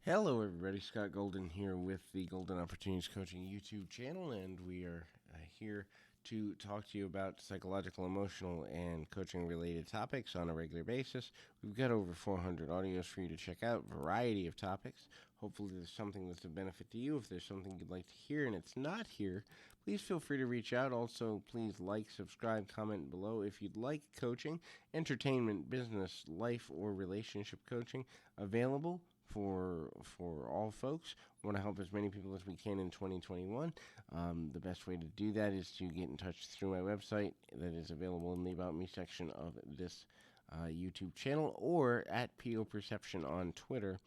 Hello, everybody. Scott Golden here with the Golden Opportunities Coaching YouTube channel, and we are here to talk to you about psychological, emotional, and coaching related topics on a regular basis. We've got over 400 audios for you to check out, variety of topics. Hopefully, there's something that's of benefit to you. If there's something you'd like to hear and it's not here, please feel free to reach out. Also, please like, subscribe, comment below if you'd like coaching, entertainment, business, life, or relationship coaching available for all folks. We want to help as many people as we can in 2021. The best way to do that is to get in touch through my website that is available in the About Me section of this YouTube channel or at PO Perception on Twitter.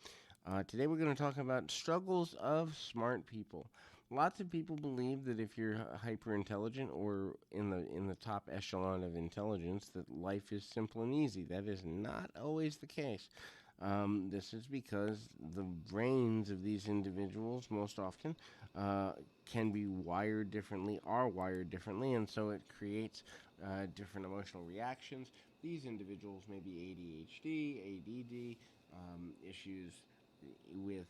Today we're going to talk about struggles of smart people. Lots of people believe that if you're hyper intelligent or in the top echelon of intelligence, that life is simple and easy. That is not always the case. This is because the brains of these individuals most often can be wired differently, are wired differently, and so it creates different emotional reactions. These individuals may be ADHD, ADD, issues with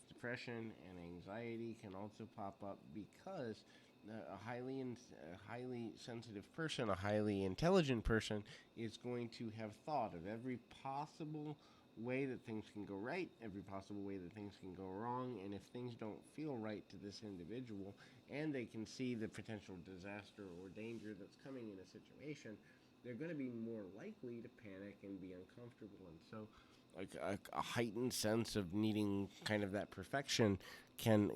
depression and anxiety can also pop up because a highly sensitive person, a highly intelligent person, is going to have thought of every possible way that things can go right, every possible way that things can go wrong, and if things don't feel right to this individual, and they can see the potential disaster or danger that's coming in a situation, they're going to be more likely to panic and be uncomfortable. And so like a heightened sense of needing kind of that perfection can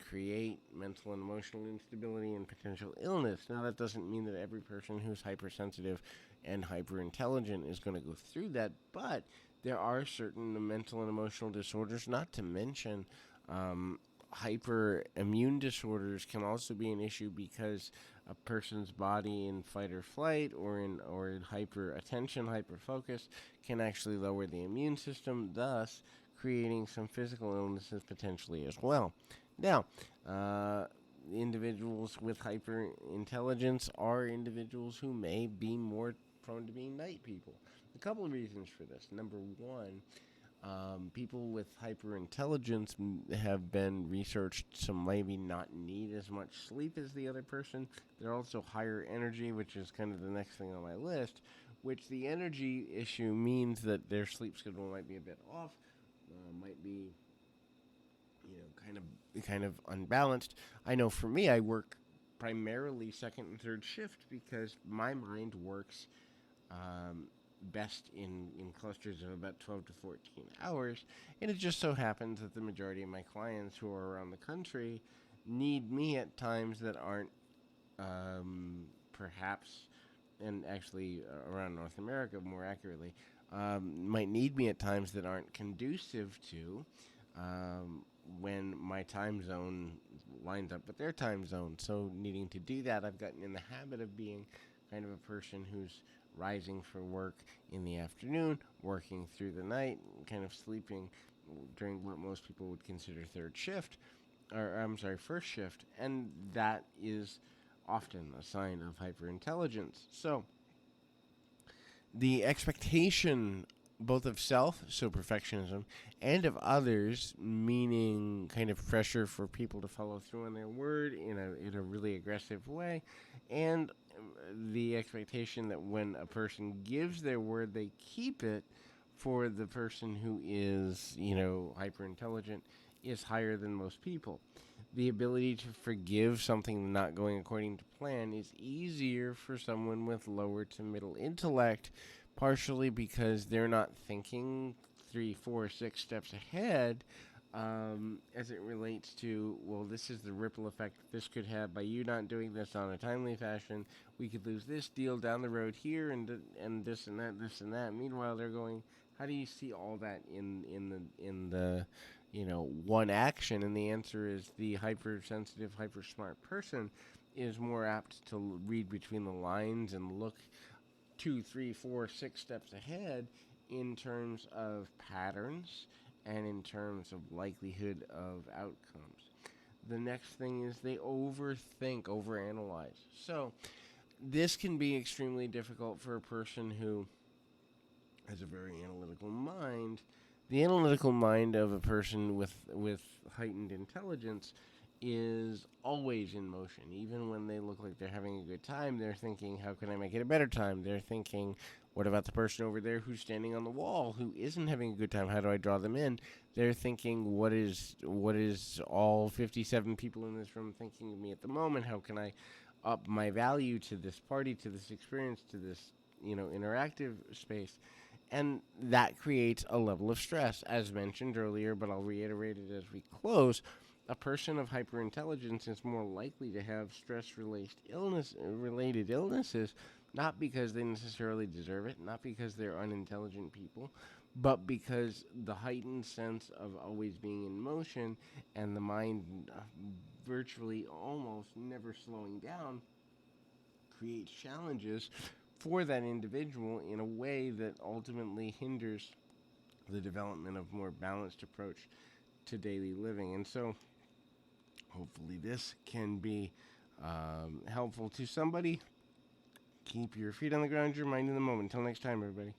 create mental and emotional instability and potential illness. Now that doesn't mean that every person who's hypersensitive and hyper intelligent is going to go through that, but there are certain mental and emotional disorders, not to mention hyperimmune disorders can also be an issue because a person's body in fight or flight or in hyper attention, hyper focus can actually lower the immune system, thus creating some physical illnesses potentially as well. Now, individuals with hyper intelligence are individuals who may be more prone to being night people. A couple of reasons for this. Number one, people with hyperintelligence have been researched to maybe not need as much sleep as the other person. They're also higher energy, which is kind of the next thing on my list, which the energy issue means that their sleep schedule might be a bit off, might be, kind of unbalanced. I know for me, I work primarily second and third shift because my mind works best in clusters of about 12 to 14 hours. And it just so happens that the majority of my clients who are around the country need me at times that aren't perhaps, and actually around North America more accurately, might need me at times that aren't conducive to when my time zone lines up with their time zone. So, needing to do that, I've gotten in the habit of being kind of a person who's rising for work in the afternoon, working through the night, kind of sleeping during what most people would consider third shift, or I'm sorry, first shift, and that is often a sign of hyperintelligence. So, the expectation both of self, so perfectionism, and of others, meaning kind of pressure for people to follow through on their word in a really aggressive way, and the expectation that when a person gives their word, they keep it for the person who is, hyper intelligent is higher than most people. The ability to forgive something not going according to plan is easier for someone with lower to middle intellect, partially because they're not thinking 3, 4, 6 steps ahead as it relates to, well, this is the ripple effect this could have by you not doing this on a timely fashion. We could lose this deal down the road here, and this and that, this and that. Meanwhile, they're going, how do you see all that in the one action? And the answer is the hypersensitive, hyper smart person is more apt to read between the lines and look 2, 3, 4, 6 steps ahead in terms of patterns and in terms of likelihood of outcomes. The next thing is they overthink, overanalyze. So, this can be extremely difficult for a person who has a very analytical mind The analytical mind of a person with heightened intelligence is always in motion. Even when they look like they're having a good time, they're thinking, how can I make it a better time? They're thinking, what about the person over there who's standing on the wall who isn't having a good time? How do I draw them in? They're thinking, what is all 57 people in this room thinking of me at the moment? How can I up my value to this party, to this experience, to this, interactive space? And that creates a level of stress, as mentioned earlier, but I'll reiterate it as we close. A person of hyperintelligence is more likely to have related illnesses, not because they necessarily deserve it, not because they're unintelligent people, but because the heightened sense of always being in motion and the mind virtually almost never slowing down creates challenges for that individual in a way that ultimately hinders the development of more balanced approach to daily living. And so hopefully this can be helpful to somebody. Keep your feet on the ground, your mind in the moment. Until next time, everybody.